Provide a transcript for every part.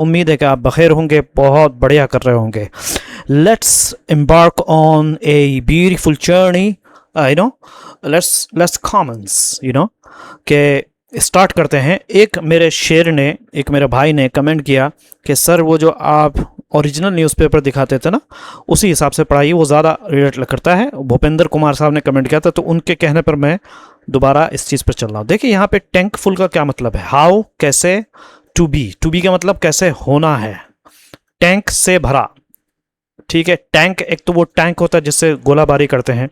उम्मीद है कि आप बखैर होंगे, बहुत बढ़िया कर रहे होंगे। Let's embark on a beautiful journey, you know, let's comments, you know, के स्टार्ट करते हैं। एक मेरे शेर ने, एक मेरे भाई ने कमेंट किया कि सर वो जो आप ओरिजिनल न्यूज़पेपर दिखाते थे ना, उसी हिसाब से पढ़ाइए, वो ज़्यादा रिलेट करता है। भूपेंद्र कुमार साहब ने कमेंट किया था, तो उनके कहने पर मैं दोबारा इस चीज़ पर चल रहा हूँ। देखिए यहाँ पे टैंक फुल का क्या मतलब है, हाउ, कैसे, टू बी का मतलब कैसे होना है, टैंक से भरा, ठीक है। टैंक एक तो वो टैंक होता है जिससे गोलाबारी करते हैं,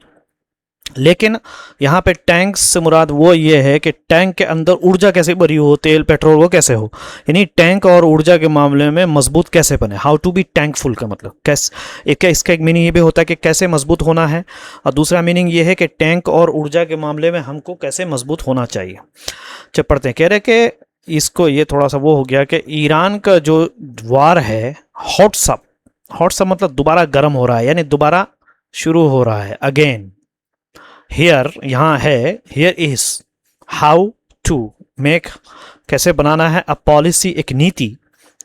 लेकिन यहाँ पे टैंक से मुराद वो ये है कि टैंक के अंदर ऊर्जा कैसे भरी हो, तेल पेट्रोल वो कैसे हो, यानी टैंक और ऊर्जा के मामले में मजबूत कैसे बने। हाउ टू बी टैंकफुल का मतलब कैसे, एक इसका एक मीनिंग ये भी होता है कि कैसे मजबूत होना है, और दूसरा मीनिंग ये है कि टैंक और ऊर्जा के मामले में हमको कैसे मजबूत होना चाहिए। जब पढ़ते हैं, कह रहे कि इसको ये थोड़ा सा वो हो गया कि ईरान का जो वार है, हॉट्सअप, हॉट्सअप मतलब दोबारा गर्म हो रहा है, यानी दोबारा शुरू हो रहा है, अगेन। हियर यहाँ है, here is how to make, कैसे बनाना है, अ पॉलिसी, एक नीति,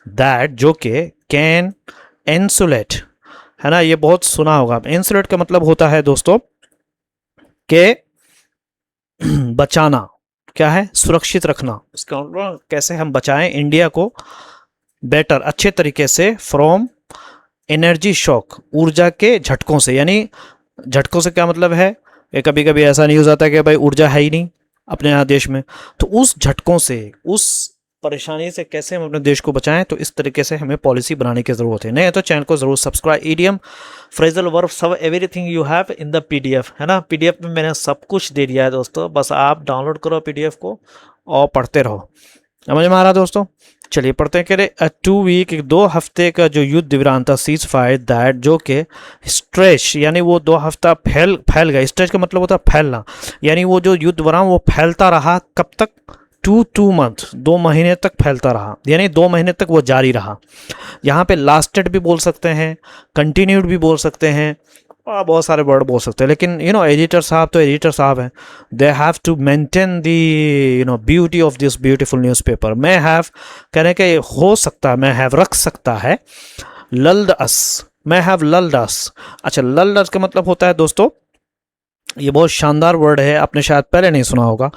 दैट जो कि कैन इंसुलेट, है ना, ये बहुत सुना होगा। इंसुलेट का मतलब होता है दोस्तों के बचाना, क्या है, सुरक्षित रखना। इसका मतलब कैसे हम बचाएं इंडिया को बेटर, अच्छे तरीके से, फ्रॉम एनर्जी शॉक, ऊर्जा के झटकों से। यानी झटकों से क्या मतलब है, कभी कभी ऐसा न्यूज़ आता है कि भाई ऊर्जा है ही नहीं अपने यहाँ देश में, तो उस झटकों से, उस परेशानी से कैसे हम अपने देश को बचाएं, तो इस तरीके से हमें पॉलिसी बनाने की ज़रूरत है। नहीं है तो चैनल को ज़रूर सब्सक्राइब। ईडीएम, फ्रेजल वर्ब, सब everything you have in the PDF, है ना, पीडीएफ में मैंने सब कुछ दे दिया है दोस्तों, बस आप डाउनलोड करो पीडीएफ को और पढ़ते रहो। समझ में आ रहा दोस्तों। चलिए पढ़ते हैं। कह रहे 2 वीक, 2 हफ्ते का जो युद्ध विराम था, सीज फायर, दैट जो कि स्ट्रेच, यानी वो 2 हफ्ता फैल गया। स्ट्रेच का मतलब होता है फैलना, यानी वो जो युद्ध विराम वो फैलता रहा, कब तक, 2 मंथ, 2 महीने तक फैलता रहा, यानी 2 महीने तक वो जारी रहा। यहाँ पे लास्टेड भी बोल सकते हैं, कंटिन्यूड भी बोल सकते हैं, और बहुत सारे वर्ड बोल सकते हैं, लेकिन एडिटर साहब तो एडिटर साहब हैं, they have to maintain the beauty of this beautiful newspaper. मैं हैव कहने के हो सकता है, मैं हैव रख सकता है, लल्ड अस, मैं हैव लल्ड अस। अच्छा, लल्ड अस का मतलब होता है दोस्तों, ये बहुत शानदार वर्ड है, आपने शायद पहले नहीं सुना होगा,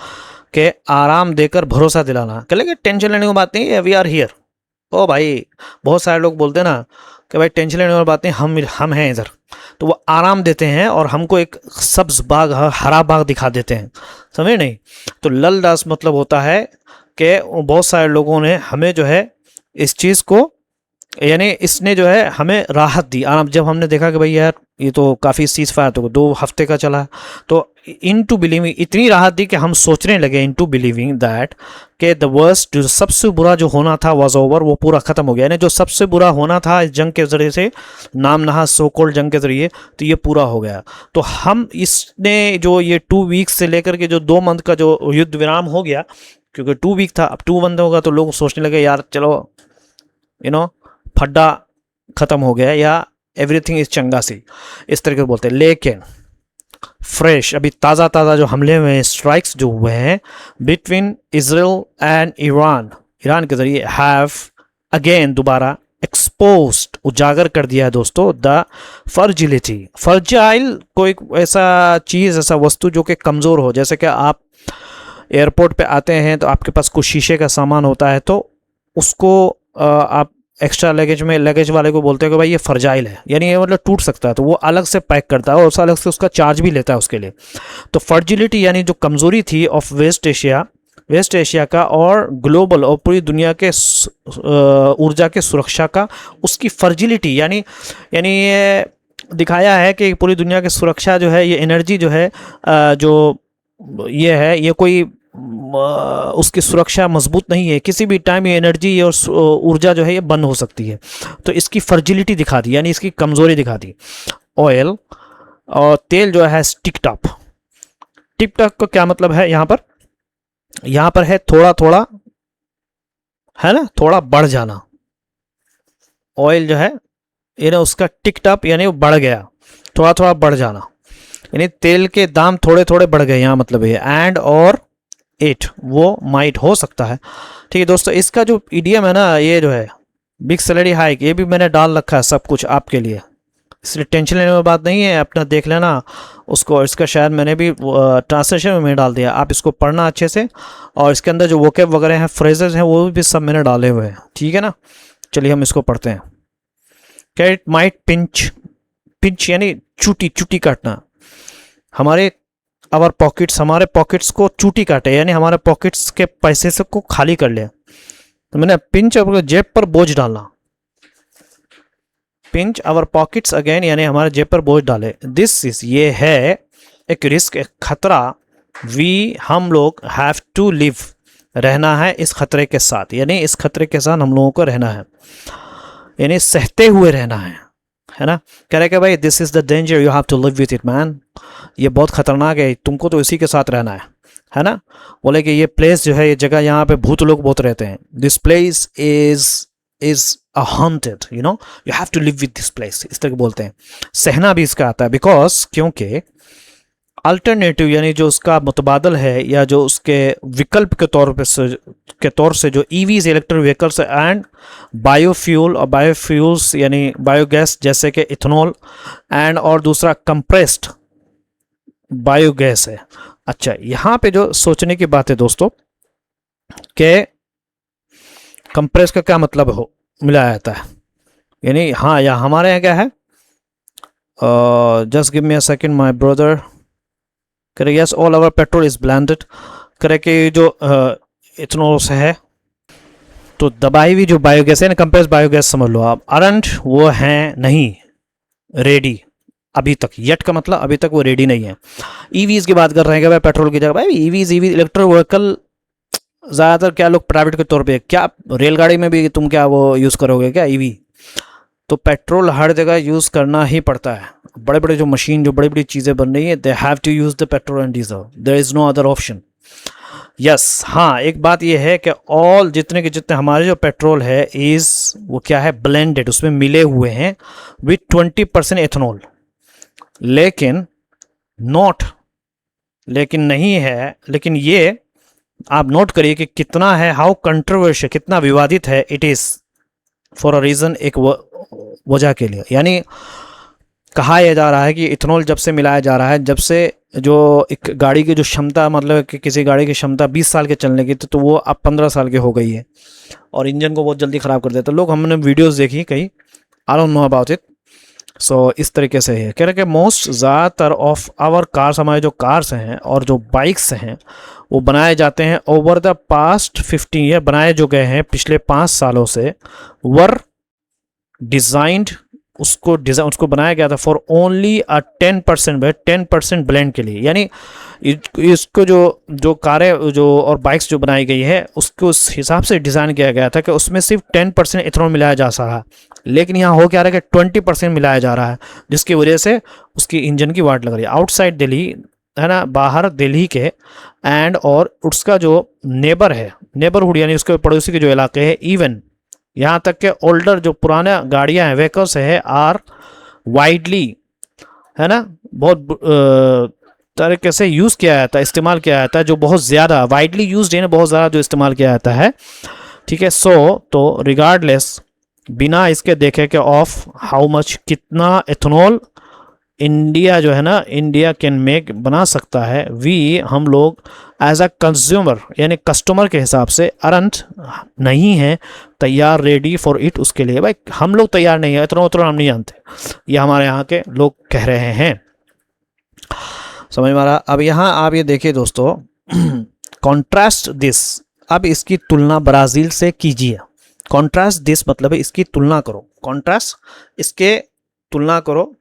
कि आराम देकर भरोसा दिलाना। कह लेंगे टेंशन लेने की बात नहीं है, वी आर हियर। ओ भाई, बहुत सारे लोग बोलते हैं ना कि भाई टेंशन लेने वाली बात नहीं, हम हैं इधर, तो वो आराम देते हैं और हमको एक सब्ज बाग, हरा बाग दिखा देते हैं, समझे नहीं। तो लल दास मतलब होता है कि बहुत सारे लोगों ने हमें जो है इस चीज़ को, यानी इसने जो है हमें राहत दी, आराम। जब हमने देखा कि भाई यार ये तो काफ़ी सीज फायर तो 2 हफ्ते का चला है, तो इन टू बिलीविंग, इतनी राहत दी कि हम सोचने लगे, इन टू बिलीविंग दैट के द वर्स्ट, जो सबसे बुरा जो होना था, वॉज ओवर, वो पूरा ख़त्म हो गया। यानी जो सबसे बुरा होना था इस जंग के ज़रिए से, नाम नहा सो कॉल्ड जंग के ज़रिए, तो ये पूरा हो गया। तो हम इसने जो ये 2 वीक्स से लेकर के जो 2 मंथ का जो युद्ध विराम हो गया, क्योंकि 2 वीक था, अब 2 मंथ होगा, तो लोग सोचने लगे यार चलो फड्डा ख़त्म हो गया, या एवरीथिंग इज चंगा सी, इस तरीके से बोलते हैं। लेकिन फ्रेश, अभी ताज़ा ताज़ा जो हमले हुए, स्ट्राइक्स जो हुए हैं between Israel and Iran, Iran के ज़रिए, हैव अगेन, दोबारा, एक्सपोज्ड, उजागर कर दिया है दोस्तों, द फर्जिलिटी। फर्जाइल कोई ऐसा चीज़, ऐसा वस्तु जो कि कमज़ोर हो, जैसे कि आप एयरपोर्ट पे आते हैं तो आपके पास कुछ शीशे का सामान होता है, तो उसको आप एक्स्ट्रा लगेज में, लगेज वाले को बोलते हैं कि भाई ये फर्जाइल है, यानी ये मतलब टूट सकता है, तो वो अलग से पैक करता है और उस अलग से उसका चार्ज भी लेता है उसके लिए। तो फर्जिलिटी यानी जो कमज़ोरी थी ऑफ वेस्ट एशिया का, और ग्लोबल, और पूरी दुनिया के ऊर्जा के सुरक्षा का, उसकी फर्जिलिटी यानी ये दिखाया है कि पूरी दुनिया की सुरक्षा जो है, ये एनर्जी जो है, जो ये है, ये कोई उसकी सुरक्षा मजबूत नहीं है, किसी भी टाइम ये एनर्जी और ऊर्जा जो है ये बंद हो सकती है। तो इसकी फर्जिलिटी दिखा दी, यानी इसकी कमज़ोरी दिखा दी। ऑयल और तेल जो है टिकट अप, टिकट अप का क्या मतलब है, यहाँ पर है थोड़ा थोड़ा, है ना, थोड़ा बढ़ जाना। ऑयल जो है उसका टिकट अप यानी वो बढ़ गया, थोड़ा थोड़ा बढ़ जाना, यानी तेल के दाम थोड़े थोड़े बढ़ गए, यहाँ मतलब ये। एंड और इट, वो माइट हो सकता है। ठीक है दोस्तों, इसका जो ईडीएम है ना, ये जो है बिग सैलरी हाइक, ये भी मैंने डाल रखा है सब कुछ आपके लिए, इसलिए टेंशन लेने वाली बात नहीं है, अपना देख लेना उसको। इसका शायद मैंने भी ट्रांसलेशन में डाल दिया, आप इसको पढ़ना अच्छे से, और इसके अंदर जो वोकेब वगैरह हैं, फ्रेजेस हैं, वो भी सब मैंने डाले हुए हैं, ठीक है ना। चलिए हम इसको पढ़ते हैं। कैट माइट पिंच, पिंच यानी चूटी, चूटी काटना, हमारे आवर पॉकेट्स, हमारे पॉकेट्स को चूटी काटे, यानी हमारे पॉकेट्स के पैसे से को खाली कर ले। तो मैंने पिंच और जेब पर बोझ डालना, पिंच आवर पॉकेट्स अगेन यानी हमारे जेब पर बोझ डाले। दिस इज, ये है एक रिस्क, एक खतरा, वी हम लोग हैव टू लिव, रहना है इस खतरे के साथ, यानी इस खतरे के साथ हम लोगों को रहना है, यानी सहते हुए रहना है ना। कह रहे कि भाई this is the danger, you have to live with it man, ये बहुत खतरनाक है, तुमको तो इसी के साथ रहना है ना। बोले कि ये प्लेस जो है, ये जगह, यहाँ पे भूत लोग बहुत रहते हैं, this place is a haunted, you know, you have to live with this place, इस तरह बोलते हैं। सहना भी इसका आता है, बिकॉज क्योंकि अल्टरनेटिव यानी जो उसका मुतबादल है, या जो उसके विकल्प के तौर से जो EVs, electric vehicles and biofuel, और बायोफ्यूल्स यानी बायोगैस जैसे कि इथेनॉल, एंड और दूसरा कंप्रेस्ड बायोगैस है। अच्छा, यहाँ पे जो सोचने की बात है दोस्तों, कि कंप्रेस का क्या मतलब हो मिलाया जाता है, यानी हाँ, या हमारे यहाँ क्या है, just give me a second my brother, करे yes all our petrol is blended, करे कि जो इथेनॉल से है, तो दबाई हुई जो बायोगैस है ना, कंप्रेस बायोगैस समझ लो आप, अरंट वो हैं नहीं रेडी अभी तक, येट का मतलब अभी तक वो रेडी नहीं है। ईवीज की बात कर रहे हैं कि भाई पेट्रोल की जगह, भाई ईवीज इलेक्ट्रिक व्हीकल ज़्यादातर क्या लोग प्राइवेट के तौर पे, क्या रेलगाड़ी में भी तुम क्या वो यूज़ करोगे क्या ईवी, तो पेट्रोल हर जगह यूज़ करना ही पड़ता है। बड़े बड़े जो मशीन, जो बड़ी बड़ी चीज़ें बन रही है, they have to use the petrol and diesel, there is no other option. Yes, हाँ, एक बात ये है कि ऑल जितने के जितने हमारे जो पेट्रोल है इज़ वो क्या है, ब्लेंडेड, उसमें मिले हुए हैं विथ 20% एथेनॉल, लेकिन नॉट, लेकिन नहीं है, लेकिन ये आप नोट करिए कि कितना है, हाउ कंट्रोवर्शियल, कितना विवादित है, it is for a reason, एक वजह के लिए, यानी कहा यह जा रहा है कि इथेनॉल जब से मिलाया जा रहा है, जब से जो एक गाड़ी की जो क्षमता, मतलब कि किसी गाड़ी की क्षमता 20 साल के चलने की थी, तो वो अब 15 साल की हो गई है, और इंजन को बहुत जल्दी ख़राब कर देता है। लोग, हमने वीडियोस देखी कई, I don't know about it, so इस तरीके से है। कह रहे कि मोस्ट ज़्यादातर ऑफ आवर कार्स, हमारे जो कार्स हैं और जो बाइक्स हैं, वो बनाए जाते हैं ओवर द पास्ट 15 ईयर, बनाए जो गए हैं पिछले 5 सालों से, वर डिज़ाइंड, उसको बनाया गया था फॉर ओनली अ 10% ब्लेंड के लिए, यानी इसको जो कारें जो और बाइक्स जो बनाई गई है, उसको उस हिसाब से डिज़ाइन किया गया था कि उसमें सिर्फ 10% इथेनॉल मिलाया जा सकता है, लेकिन यहाँ हो क्या रहा है कि 20% मिलाया जा रहा है, जिसकी वजह से उसकी इंजन की वाट लग रही है। आउटसाइड दिल्ली है ना, बाहर दिल्ली के एंड और उसका जो नेबर है, नेबरहुड यानी उसके पड़ोसी के जो इलाके हैं, इवन यहाँ तक के ओल्डर जो पुराने गाड़ियाँ हैं, व्हीकल्स है, आर वाइडली, है ना, बहुत तरीके से यूज़ किया जाता है, इस्तेमाल किया जाता है, जो बहुत ज़्यादा वाइडली यूज्ड है ना, बहुत ज़्यादा जो इस्तेमाल किया जाता है, ठीक है। सो तो रिगार्डलेस, बिना इसके देखे कि ऑफ हाउ मच, कितना एथेनॉल इंडिया जो है ना, इंडिया कैन मेक, बना सकता है, वी हम लोग एज अ कंज्यूमर यानी कस्टमर के हिसाब से अरंट नहीं है तैयार, रेडी फॉर इट, उसके लिए भाई हम लोग तैयार नहीं है, इतना हम नहीं जानते, ये हमारे यहाँ के लोग कह रहे हैं, समझ में आ रहा। अब यहाँ आप ये देखिए दोस्तों, कॉन्ट्रास्ट दिस, अब इसकी तुलना ब्राज़ील से कीजिए। कॉन्ट्रास्ट दिस मतलब है इसकी तुलना करो, कॉन्ट्रास्ट इसके तुलना करो,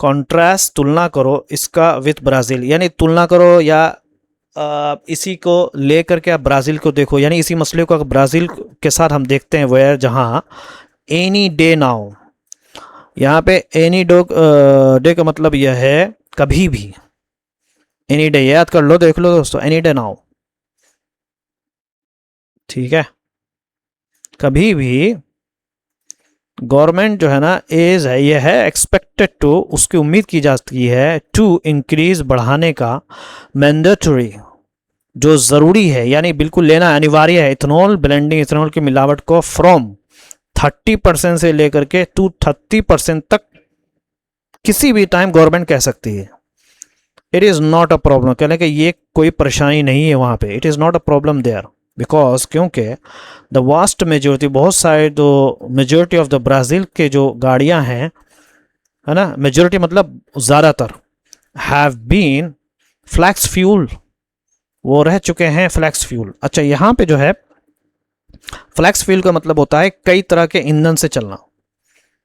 कॉन्ट्रास्ट तुलना करो इसका विथ ब्राज़ील, यानी तुलना करो, या इसी को लेकर के आप ब्राज़ील को देखो, यानी इसी मसले को ब्राज़ील के साथ हम देखते हैं, वेयर जहाँ एनी डे नाउ, यहाँ पे एनी डे का मतलब यह है कभी भी, एनी डे याद कर लो, देख लो दोस्तों, एनी डे नाउ, ठीक है, कभी भी गवर्नमेंट जो है ना, एज है, यह है एक्सपेक्टेड टू, उसकी उम्मीद की जाती है, टू इंक्रीज, बढ़ाने का, मैंडेटरी जो ज़रूरी है, यानी बिल्कुल लेना अनिवार्य है, इथेनॉल ब्लेंडिंग, इथेनॉल की मिलावट को, फ्रॉम 30% से लेकर के 230% तक किसी भी टाइम गवर्नमेंट कह सकती है। It is not a problem, कहने कि ये कोई परेशानी नहीं है वहाँ पे, it is not a problem there, because क्योंकि द वास्ट मेजोरिटी, बहुत सारे जो मेजोरिटी ऑफ द ब्राज़ील के जो गाड़ियाँ हैं, है ना, मेजोरिटी मतलब ज़्यादातर, हैव बीन फ्लैक्स फ्यूल, वो रह चुके हैं फ्लैक्स फ्यूल। अच्छा, यहाँ पे जो है फ्लैक्स फ्यूल का मतलब होता है कई तरह के ईंधन से चलना,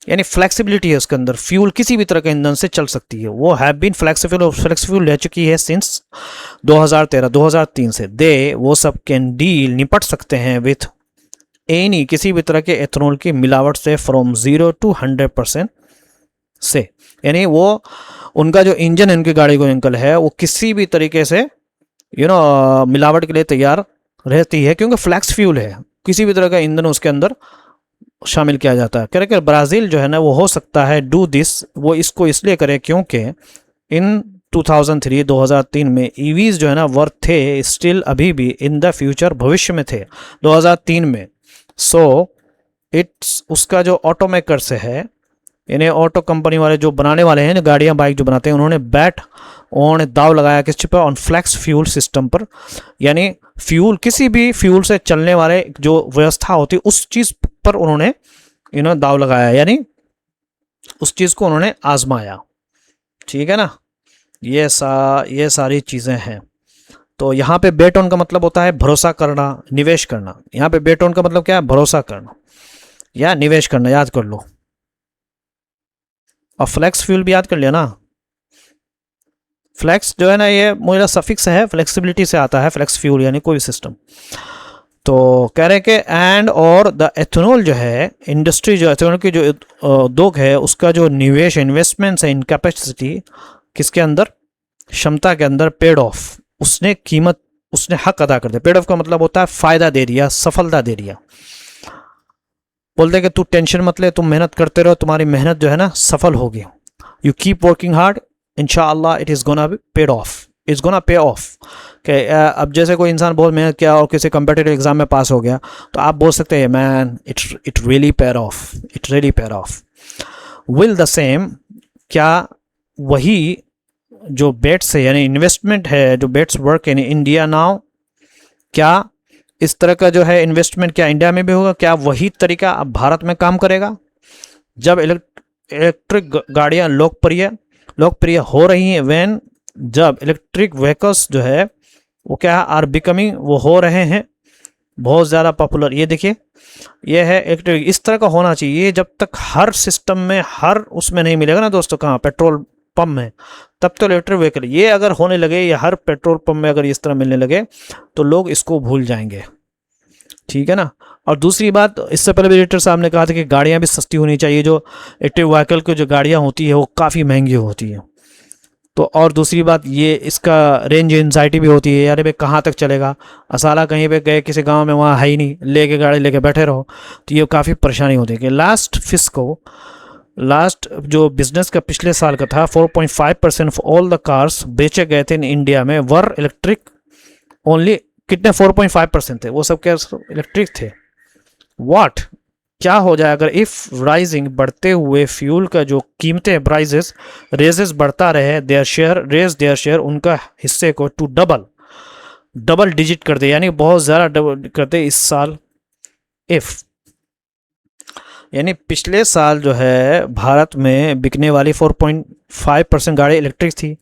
यानी फ्लेक्सिबिलिटी है उसके अंदर, फ्यूल किसी भी तरह के ईंधन से चल सकती है। वो हैव बीन फ्लेक्सिबल, और फ्लेक्स फ्यूल रह चुकी है सिंस 2013-2003 से। दे वो सब कैन डील, निपट सकते हैं विथ एनी, किसी भी तरह के एथनॉल की मिलावट से, फ्रॉम 0 to 100% से, यानी वो उनका जो इंजन इनकी गाड़ी को अंकल है वो किसी भी तरीके से मिलावट के लिए तैयार रहती है, क्योंकि फ्लैक्स फ्यूल है, किसी भी तरह का ईंधन उसके अंदर शामिल किया जाता है। कह ब्राज़ील जो है ना वो हो सकता है डू दिस, वो इसको इसलिए करे क्योंकि इन 2003 में ईवीज जो है ना वर्थ थे स्टिल, अभी भी इन द फ्यूचर, भविष्य में थे 2003 में। सो इट्स उसका जो ऑटो मेकर से है, यानी ऑटो कंपनी वाले जो बनाने वाले हैं गाड़ियाँ बाइक जो बनाते हैं, उन्होंने दाव लगाया किस चीज़ पर, ऑन फ्लैक्स फ्यूल सिस्टम पर, यानी फ्यूल किसी भी फ्यूल से चलने वाले जो व्यवस्था होती है उस चीज़ पर उन्होंने दाव लगाया, यानी उस चीज़ को उन्होंने आजमाया। ठीक है ना, ये सारी चीज़ें हैं। तो यहाँ पे बेट ऑन का मतलब होता है भरोसा करना, निवेश करना। यहाँ पे बेट ऑन का मतलब क्या है, भरोसा करना या निवेश करना, याद कर लो। और फ्लैक्स फ्यूल भी याद कर लिया ना, फ्लैक्स जो है ना ये मेरा सफिक्स है, फ्लेक्सिबिलिटी से आता है फ्लैक्स फ्यूल, यानी कोई सिस्टम। तो कह रहे हैं कि एंड और द एथेनॉल जो है इंडस्ट्री, जो एथेनॉल की जो उद्योग है उसका जो निवेश, इन्वेस्टमेंट्स है इन कैपेसिटी, किसके अंदर, क्षमता के अंदर, पेड ऑफ, उसने कीमत, उसने हक अदा कर दिया। पेड ऑफ का मतलब होता है फायदा दे दिया, सफलता दे दिया। बोलते कि तू टेंशन मत ले, तुम मेहनत करते रहो, तुम्हारी मेहनत जो है ना सफल होगी। यू कीप वर्किंग हार्ड, इंशाअल्लाह it is gonna be paid of, it's gonna pay of. कि अब जैसे कोई इंसान बहुत मेहनत किया और किसी कम्पिटिटिव एग्जाम में पास हो गया, तो आप बोल सकते हैं man it really paid off, it really paid off. Will the same, क्या वही जो बेट्स है, यानी इन्वेस्टमेंट है, जो bets work in India now, क्या इस तरह का जो है इन्वेस्टमेंट क्या इंडिया में भी होगा, क्या वही तरीका अब भारत में काम करेगा? जब इलेक्ट्रिक गाड़ियाँ लोकप्रिय हो रही हैं, व्हेन, जब इलेक्ट्रिक व्हीकल्स जो है वो क्या आर बिकमिंग, वो हो रहे हैं बहुत ज़्यादा पॉपुलर। ये देखिए, ये है इलेक्ट्रिक, इस तरह का होना चाहिए। जब तक हर सिस्टम में, हर उसमें नहीं मिलेगा ना दोस्तों, कहाँ पेट्रोल पंप में, तब तो इलेक्ट्रिक व्हीकल, ये अगर होने लगे या हर पेट्रोल पंप में अगर इस तरह मिलने लगे तो लोग इसको भूल जाएंगे। ठीक है ना। और दूसरी बात, इससे पहले भी एडिटर साहब ने कहा था कि गाड़ियाँ भी सस्ती होनी चाहिए। जो इलेक्ट्रिक व्हीकल की जो गाड़ियाँ होती है वो काफ़ी महंगी होती है। तो और दूसरी बात ये, इसका रेंज एंजाइटी भी होती है, यार भाई कहाँ तक चलेगा, असाला कहीं पे गए किसी गांव में, वहाँ है ही नहीं, लेके गाड़ी लेके बैठे रहो, तो ये काफ़ी परेशानी होती है। कि लास्ट जो बिजनेस का पिछले साल का था, 4.5% ऑफ ऑल द कार्स बेचे गए थे इन इंडिया में वर इलेक्ट्रिक ओनली। कितने? 4.5% थे, वो सब क्या इलेक्ट्रिक थे। व्हाट, क्या हो जाए अगर इफ राइजिंग, बढ़ते हुए फ्यूल का जो कीमतें, प्राइजेस रेजेस बढ़ता रहे, देयर शेयर, उनका हिस्से को टू डबल डिजिट कर दे, यानी बहुत ज़्यादा डबल कर दे इस साल। इफ, यानी पिछले साल जो है भारत में बिकने वाली 4.5% गाड़ी इलेक्ट्रिक थी।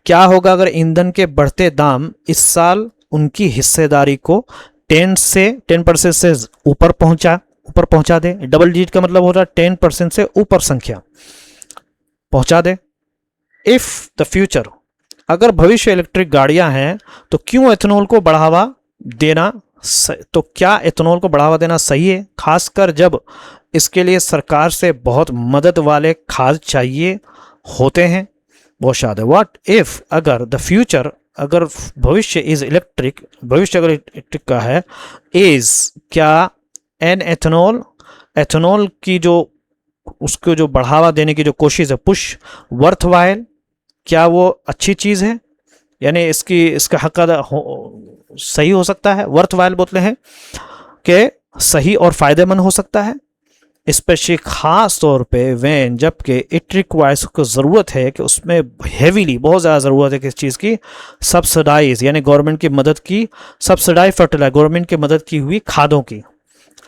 क्या होगा अगर ईंधन के बढ़ते दाम इस साल उनकी हिस्सेदारी को 10% से ऊपर पहुंचा दे? डबल डिजिट का मतलब होता है 10% से ऊपर संख्या पहुंचा दे। इफ द फ्यूचर, अगर भविष्य इलेक्ट्रिक गाड़ियां हैं तो क्यों एथेनॉल को बढ़ावा देना, तो क्या एथेनॉल को बढ़ावा देना सही है? खासकर जब इसके लिए सरकार से बहुत मदद वाले खाद चाहिए होते हैं, बहुत शायद है। व्हाट इफ, अगर द फ्यूचर, अगर भविष्य इज इलेक्ट्रिक, भविष्य अगर इलेक्ट्रिक का है, इज क्या एन एथेनॉल की जो उसको जो बढ़ावा देने की जो कोशिश है, पुश वर्थ वाइल, क्या वो अच्छी चीज़ है? यानी इसका हक सही हो सकता है, वर्थ वाइल बोलते हैं कि सही और फायदेमंद हो सकता है। स्पेशली ख़ास तौर पे वैन जबकि इट रिक्वायर्स को ज़रूरत है कि उसमें हेवीली बहुत ज़्यादा ज़रूरत है किस चीज़ की, सब्सिडाइज यानी गवर्नमेंट की मदद की, सब्सिडाइज फर्टिलाइजर गवर्नमेंट की मदद की हुई खादों की।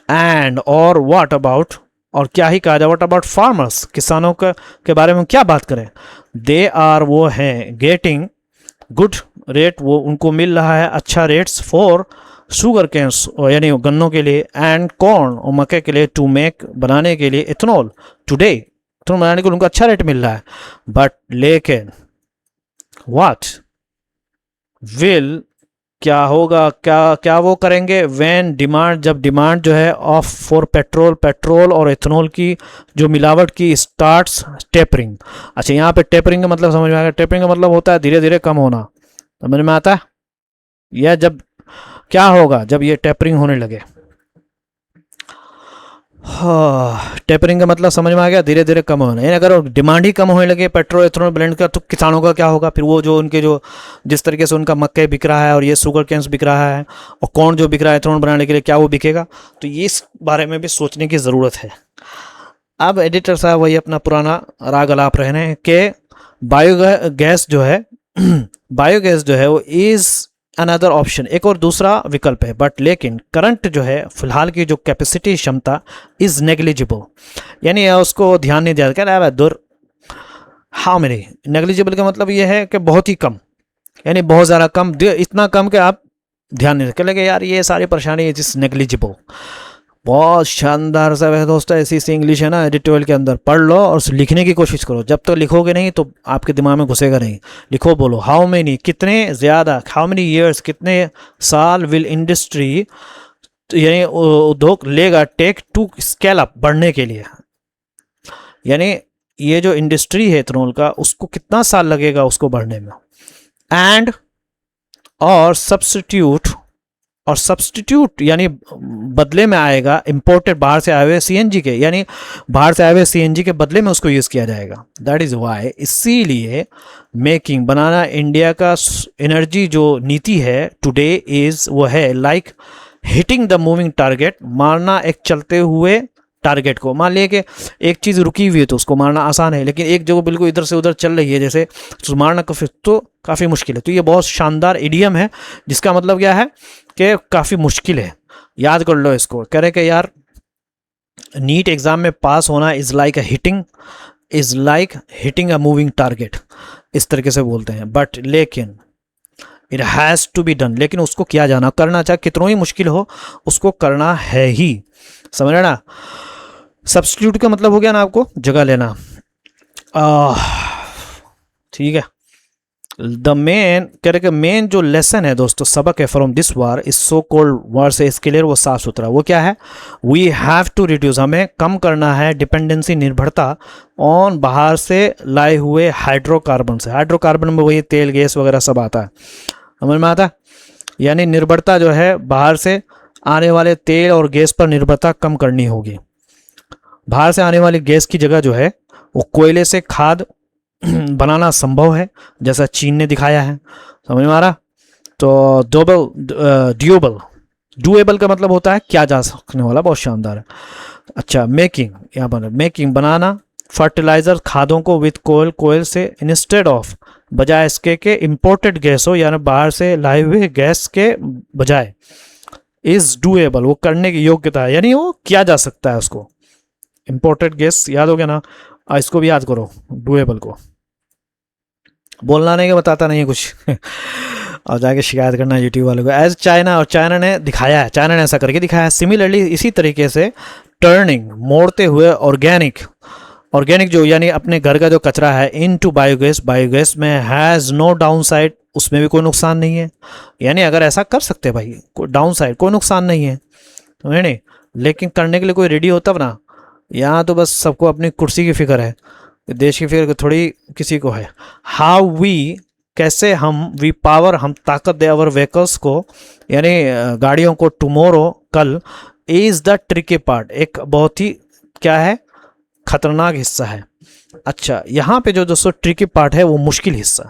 एंड और व्हाट अबाउट, और क्या ही कहा जाए, व्हाट अबाउट फार्मर्स, किसानों का के बारे में क्या बात करें, दे आर वो हैं गेटिंग गुड रेट, वो उनको मिल रहा है अच्छा रेट्स फॉर शुगर कैंस यानी गन्नों के लिए, एंड कॉर्न और मक्के के लिए, टू मेक बनाने के लिए इथेनॉल, टुडे इथेनॉल बनाने के लिए उनको अच्छा रेट मिल रहा है। बट लेकिन व्हाट विल, क्या होगा, क्या क्या वो करेंगे, व्हेन डिमांड, जब डिमांड जो है ऑफ फॉर पेट्रोल और इथेनॉल की जो मिलावट की स्टार्ट्स टेपरिंग। अच्छा यहाँ पे टेपरिंग का मतलब समझ में आ गया, टेपरिंग का मतलब होता है धीरे धीरे कम होना, समझ में आता है, यह जब क्या होगा जब ये टेपरिंग होने लगे। हाँ, टेपरिंग का मतलब समझ में आ गया, धीरे धीरे कम होना, यानी अगर डिमांड ही कम होने लगे पेट्रोल इथेनॉल ब्लेंड का तो किसानों का क्या होगा, फिर वो जो उनके जो जिस तरीके से उनका मक्के बिक रहा है और ये शुगर कैंस बिक रहा है और कौन जो बिक रहा है इथेनॉल बनाने के लिए, क्या वो बिकेगा, तो ये इस बारे में भी सोचने की ज़रूरत है। अब एडिटर साहब वही अपना पुराना राग अलाप रहे हैं कि बायोगैस जो है बायोगैस जो है वो इज़ अनदर ऑप्शन, एक और दूसरा विकल्प है, बट लेकिन करंट जो है फिलहाल की जो कैपेसिटी क्षमता इज़ नेग्लिजिबल, यानी उसको ध्यान नहीं दिया, कह रहा है दूर, हाउ मेनी, नेग्लिजिबल का मतलब ये है कि बहुत ही कम, यानी बहुत ज़्यादा कम, इतना कम कि आप ध्यान नहीं रखें, लगे यार ये सारी परेशानी इज नेग्लिजिबल। बहुत शानदार सा है दोस्तों, ऐसी सी इंग्लिश है ना एडिटोरियल के अंदर, पढ़ लो और लिखने की कोशिश करो, जब तक तो लिखोगे नहीं तो आपके दिमाग में घुसेगा नहीं, लिखो, बोलो हाउ मेनी, कितने ज़्यादा, हाउ मेनी ईयर्स, कितने साल विल इंडस्ट्री यानी उद्योग लेगा टेक टू स्केल अप, बढ़ने के लिए, यानी ये जो इंडस्ट्री है इथेनॉल का उसको कितना साल लगेगा उसको बढ़ने में, एंड और सब्स्टिट्यूट यानी बदले में आएगा इंपोर्टेड बाहर से आए हुए सीएनजी के, यानी बाहर से आए हुए सीएनजी के बदले में उसको यूज़ किया जाएगा। दैट इज़ वाई, इसीलिए मेकिंग बनाना इंडिया का एनर्जी जो नीति है टुडे इज़ वो है like hitting the moving target, मारना एक चलते हुए टारगेट को। मान लिया कि एक चीज़ रुकी हुई है तो उसको मारना आसान है, लेकिन एक जो बिल्कुल इधर से उधर चल रही है जैसे तो मारना काफ़ी मुश्किल है। तो ये बहुत शानदार इडियम है जिसका मतलब क्या है कि काफ़ी मुश्किल है, याद कर लो इसको। कह रहे कि यार नीट एग्ज़ाम में पास होना is like hitting a moving target, इस तरीके से बोलते हैं। बट लेकिन it has to be done, लेकिन उसको किया जाना, करना चाहे कितना ही मुश्किल हो उसको करना है ही, समझ रहे ना। सब्स्टिट्यूट का मतलब हो गया ना आपको जगह लेना, ठीक है। द मेन कह रहे कि मेन जो लेसन है दोस्तों, सबक है फ्रॉम दिस वार, इस सो कोल्ड वार से इसके लिए वो साफ सुथरा, वो क्या है, वी हैव टू रिड्यूस, हमें कम करना है डिपेंडेंसी, निर्भरता ऑन बाहर से लाए हुए हाइड्रोकार्बन से। हाइड्रोकार्बन में वही तेल गैस वगैरह सब आता है, समझ में आता है, यानी निर्भरता जो है बाहर से आने वाले तेल और गैस पर निर्भरता कम करनी होगी। बाहर से आने वाली गैस की जगह जो है वो कोयले से खाद बनाना संभव है, जैसा चीन ने दिखाया है, समझ में आ रहा। तो डूएबल का मतलब होता है किया जा सकने वाला, बहुत शानदार है। अच्छा, मेकिंग, यहाँ पर मेकिंग बनाना फर्टिलाइजर खादों को विथ कोयल से, इंस्टेड ऑफ बजाय इसके के इम्पोर्टेड गैस हो, यानी बाहर से लाए हुए गैस के बजाय, इज डूएबल, वो करने की योग्यता है, यानी वो किया जा सकता है उसको। इम्पोर्टेड गैस याद हो गया ना, इसको भी याद करो, डूएबल को बोलना नहीं, बताता नहीं है कुछ और जाके शिकायत करना यूट्यूब वालों को। एज चाइना, और चाइना ने दिखाया है, चाइना ने ऐसा करके दिखाया है। सिमिलरली इसी तरीके से टर्निंग, मोड़ते हुए ऑर्गेनिक जो यानी अपने घर का जो कचरा है इनटू बायोगैस, बायोगैस में हैज़ नो डाउन साइड, उसमें भी कोई नुकसान नहीं है, यानी अगर ऐसा कर सकते भाई, कोई डाउन साइड कोई नुकसान नहीं है, तो नहीं, लेकिन करने के लिए कोई रेडी होता ना। यहाँ तो बस सबको अपनी कुर्सी की फिक्र है, देश की फिक्र थोड़ी किसी को है। हाउ वी, कैसे हम पावर, हम ताकत दे अवर व्हीकल्स को, यानी गाड़ियों को, टुमोरो, कल, इज़ द ट्रिकी पार्ट, एक बहुत ही क्या है, खतरनाक हिस्सा है। अच्छा, यहाँ पे जो दोस्तों ट्रिकी पार्ट है वो मुश्किल हिस्सा,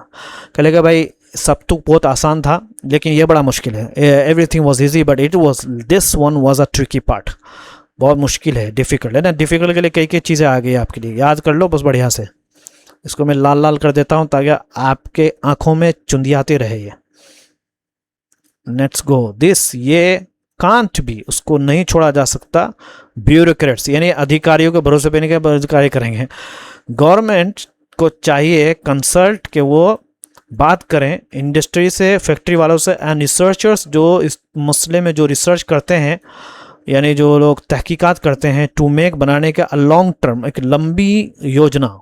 कहेगा भाई सब तो बहुत आसान था लेकिन ये बड़ा मुश्किल है, everything was easy but it was, this one was a tricky part, बहुत मुश्किल है, डिफ़िकल्ट है ना। डिफ़िकल्ट के लिए कई कई चीज़ें आ गई आपके लिए, याद कर लो बस बढ़िया से। इसको मैं लाल लाल कर देता हूँ ताकि आपके आंखों में चुंदियाते रहे ये। लेट्स गो दिस, ये कांट बी, उसको नहीं छोड़ा जा सकता। ब्यूरोक्रेट्स यानी अधिकारियों के भरोसे पे नहीं के अधिकारी करेंगे। गवर्नमेंट को चाहिए कंसल्ट के वो बात करें इंडस्ट्री से, फैक्ट्री वालों से, एंड रिसर्चर्स जो इस मसले में जो रिसर्च करते हैं, यानी जो लोग तहकीकात करते हैं, टू मेक बनाने का लॉन्ग टर्म, एक लंबी योजना,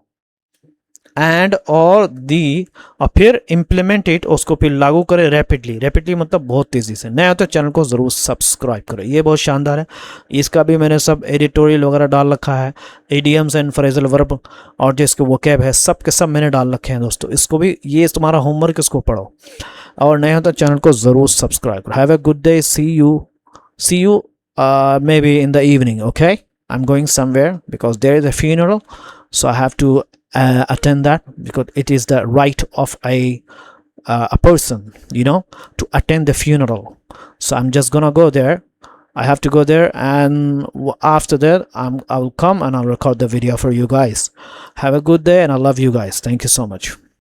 एंड और दी, और फिर इम्प्लीमेंट इट, उसको फिर लागू करें रैपिडली। रैपिडली मतलब बहुत तेज़ी से। नया तो चैनल को ज़रूर सब्सक्राइब करें, ये बहुत शानदार है। इसका भी मैंने सब एडिटोरियल वगैरह डाल रखा है, इडियम्स एंड फ्रेजल वर्ब और जो इसके वोकैब है सब के सब मैंने डाल रखे हैं दोस्तों। इसको भी, ये तुम्हारा होमवर्क, इसको पढ़ो और नया तो चैनल को ज़रूर सब्सक्राइब करो। Have a good day, see you maybe in the evening, okay? I'm going somewhere because there is a funeral, so I have to attend that because it is the right of a person, you know, to attend the funeral. So I'm just gonna go there. I have to go there, and after that I will come and I'll record the video for you guys. Have a good day and I love you guys. Thank you so much.